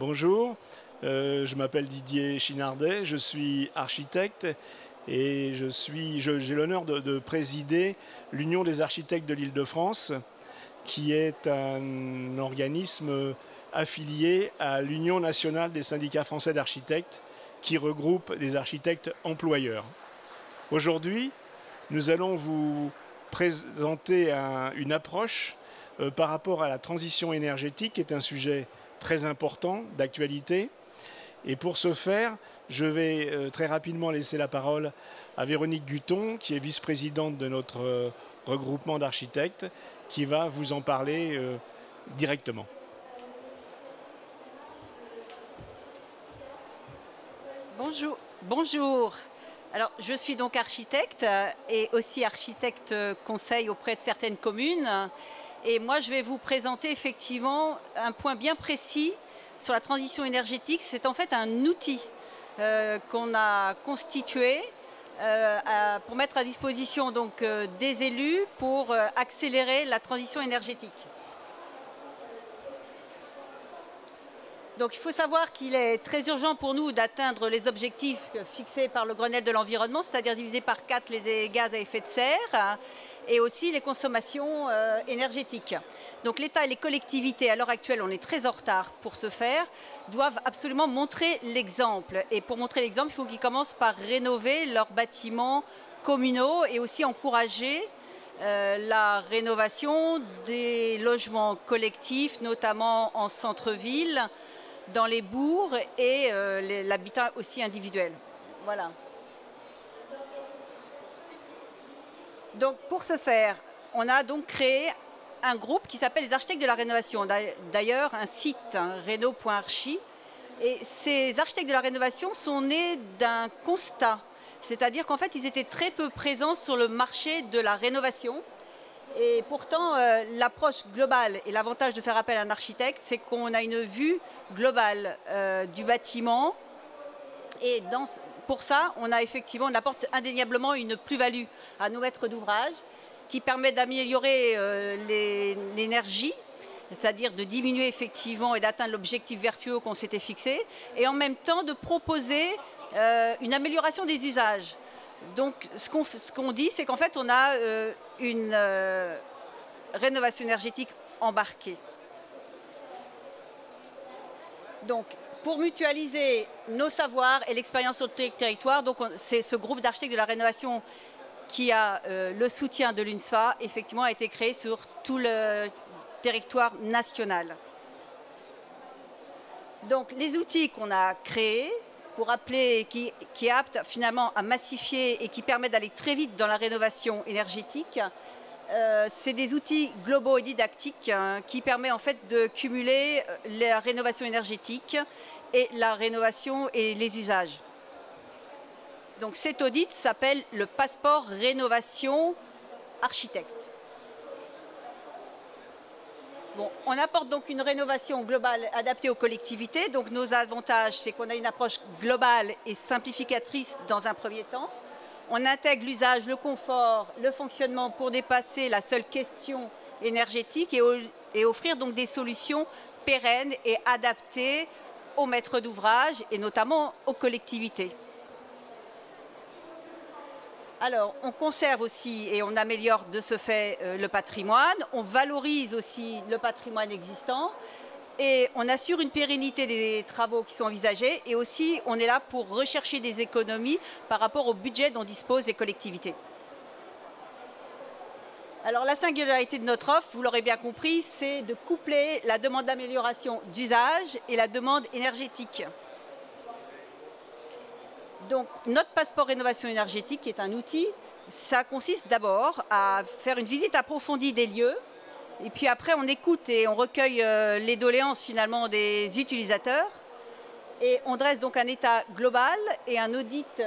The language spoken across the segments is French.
Bonjour, je m'appelle Didier Chinardet, je suis architecte et j'ai l'honneur de présider l'Union des architectes de l'Île-de-France, qui est un organisme affilié à l'Union nationale des syndicats français d'architectes, qui regroupe des architectes employeurs. Aujourd'hui, nous allons vous présenter une approche par rapport à la transition énergétique, qui est un sujet très important, d'actualité. Et pour ce faire, je vais très rapidement laisser la parole à Véronique Gutton, qui est vice-présidente de notre regroupement d'architectes, qui va vous en parler directement. Bonjour. Bonjour. Alors, je suis donc architecte et aussi architecte conseil auprès de certaines communes. Et moi, je vais vous présenter effectivement un point bien précis sur la transition énergétique. C'est en fait un outil qu'on a constitué pour mettre à disposition donc, des élus pour accélérer la transition énergétique. Donc il faut savoir qu'il est très urgent pour nous d'atteindre les objectifs fixés par le Grenelle de l'environnement, c'est-à-dire diviser par 4 les gaz à effet de serre et aussi les consommations énergétiques. Donc l'État et les collectivités, à l'heure actuelle, on est très en retard pour ce faire, doivent absolument montrer l'exemple. Et pour montrer l'exemple, il faut qu'ils commencent par rénover leurs bâtiments communaux et aussi encourager la rénovation des logements collectifs, notamment en centre-ville, dans les bourgs et l'habitat aussi individuel. Voilà. Donc pour ce faire, on a donc créé un groupe qui s'appelle les architectes de la rénovation. D'ailleurs, un site, reno.archi. Et ces architectes de la rénovation sont nés d'un constat. C'est-à-dire qu'en fait, ils étaient très peu présents sur le marché de la rénovation. Et pourtant, l'approche globale et l'avantage de faire appel à un architecte, c'est qu'on a une vue globale du bâtiment. Et pour ça, on apporte indéniablement une plus-value à nos maîtres d'ouvrage qui permet d'améliorer l'énergie, c'est-à-dire de diminuer effectivement et d'atteindre l'objectif vertueux qu'on s'était fixé, et en même temps de proposer une amélioration des usages. Donc ce qu'on dit, c'est qu'en fait on a une rénovation énergétique embarquée. Donc pour mutualiser nos savoirs et l'expérience sur le territoire, c'est ce groupe d'architectes de la rénovation qui a le soutien de l'UNSFA, effectivement a été créé sur tout le territoire national. Donc les outils qu'on a créés, pour appeler, qui est apte finalement à massifier et qui permet d'aller très vite dans la rénovation énergétique, c'est des outils globaux et didactiques qui permettent en fait de cumuler la rénovation énergétique et la rénovation et les usages. Donc cet audit s'appelle le passeport rénovation architecte. Bon, on apporte donc une rénovation globale adaptée aux collectivités. Donc nos avantages, c'est qu'on a une approche globale et simplificatrice dans un premier temps. On intègre l'usage, le confort, le fonctionnement pour dépasser la seule question énergétique et offrir donc des solutions pérennes et adaptées aux maîtres d'ouvrage et notamment aux collectivités. Alors, on conserve aussi et on améliore de ce fait le patrimoine, on valorise aussi le patrimoine existant et on assure une pérennité des travaux qui sont envisagés et aussi on est là pour rechercher des économies par rapport au budget dont disposent les collectivités. Alors la singularité de notre offre, vous l'aurez bien compris, c'est de coupler la demande d'amélioration d'usage et la demande énergétique. Donc notre passeport rénovation énergétique, qui est un outil, ça consiste d'abord à faire une visite approfondie des lieux et puis après on écoute et on recueille les doléances finalement des utilisateurs et on dresse donc un état global et un audit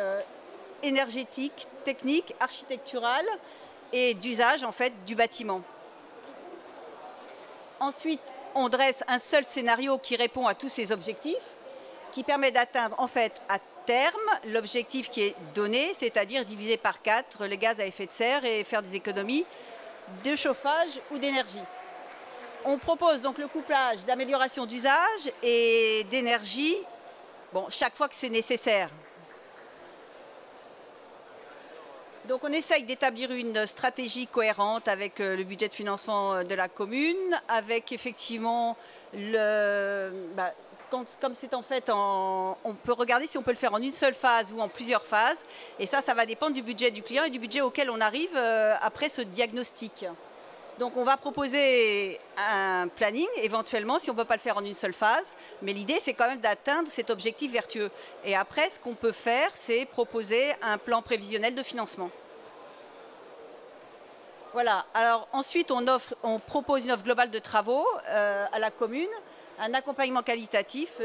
énergétique, technique, architectural et d'usage en fait du bâtiment. Ensuite, on dresse un seul scénario qui répond à tous ces objectifs, qui permet d'atteindre en fait à terme l'objectif qui est donné, c'est-à-dire diviser par 4 les gaz à effet de serre et faire des économies de chauffage ou d'énergie. On propose donc le couplage d'amélioration d'usage et d'énergie, bon, chaque fois que c'est nécessaire. Donc on essaye d'établir une stratégie cohérente avec le budget de financement de la commune, avec effectivement comme c'est en fait on peut regarder si on peut le faire en une seule phase ou en plusieurs phases. Et ça va dépendre du budget du client et du budget auquel on arrive après ce diagnostic. Donc on va proposer un planning éventuellement si on ne peut pas le faire en une seule phase. Mais l'idée c'est quand même d'atteindre cet objectif vertueux. Et après ce qu'on peut faire c'est proposer un plan prévisionnel de financement. Voilà, alors ensuite on propose une offre globale de travaux à la commune, un accompagnement qualitatif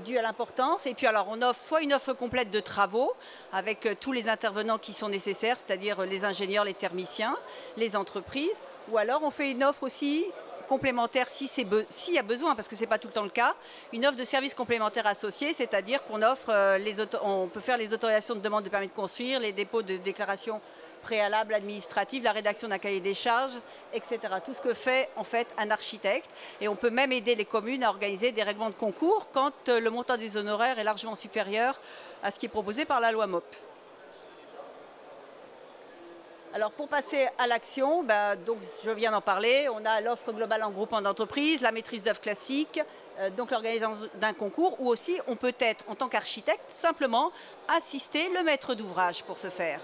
dû à l'importance. Et puis alors on offre soit une offre complète de travaux avec tous les intervenants qui sont nécessaires, c'est-à-dire les ingénieurs, les thermiciens, les entreprises, ou alors on fait une offre aussi complémentaire s'il y a besoin, parce que ce n'est pas tout le temps le cas, une offre de services complémentaires associés, c'est-à-dire qu'on offre, on peut faire les autorisations de demande de permis de construire, les dépôts de déclarations préalable administrative, la rédaction d'un cahier des charges, etc. Tout ce que fait en fait un architecte. Et on peut même aider les communes à organiser des règlements de concours quand le montant des honoraires est largement supérieur à ce qui est proposé par la loi MOP. Alors pour passer à l'action, donc je viens d'en parler, on a l'offre globale en groupement d'entreprise, la maîtrise d'œuvre classique, donc l'organisation d'un concours, ou aussi on peut être en tant qu'architecte simplement assister le maître d'ouvrage pour ce faire.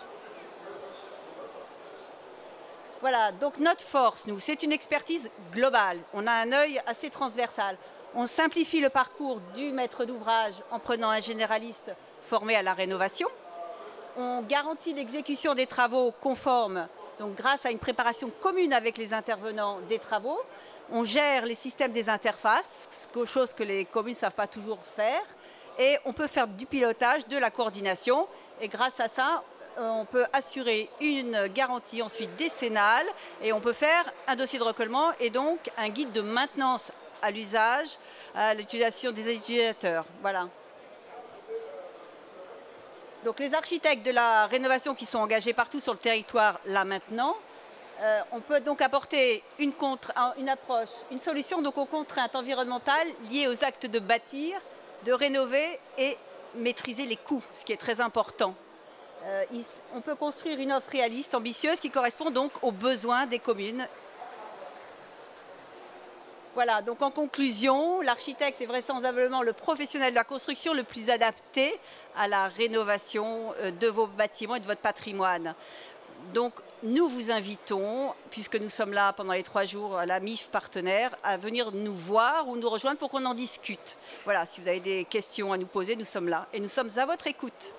Voilà, donc notre force, nous, c'est une expertise globale. On a un œil assez transversal. On simplifie le parcours du maître d'ouvrage en prenant un généraliste formé à la rénovation. On garantit l'exécution des travaux conformes, donc grâce à une préparation commune avec les intervenants des travaux. On gère les systèmes des interfaces, chose que les communes ne savent pas toujours faire. Et on peut faire du pilotage, de la coordination. Et grâce à ça, on peut assurer une garantie ensuite décennale et on peut faire un dossier de recollement et donc un guide de maintenance à l'usage, à l'utilisation des utilisateurs. Voilà. Donc les architectes de la rénovation qui sont engagés partout sur le territoire là maintenant, on peut donc apporter une approche, une solution donc aux contraintes environnementales liées aux actes de bâtir, de rénover et maîtriser les coûts, ce qui est très important. On peut construire une offre réaliste, ambitieuse, qui correspond donc aux besoins des communes. Voilà, donc en conclusion, l'architecte est vraisemblablement le professionnel de la construction le plus adapté à la rénovation de vos bâtiments et de votre patrimoine. Donc nous vous invitons, puisque nous sommes là pendant les 3 jours à la MIF partenaire, à venir nous voir ou nous rejoindre pour qu'on en discute. Voilà, si vous avez des questions à nous poser, nous sommes là et nous sommes à votre écoute.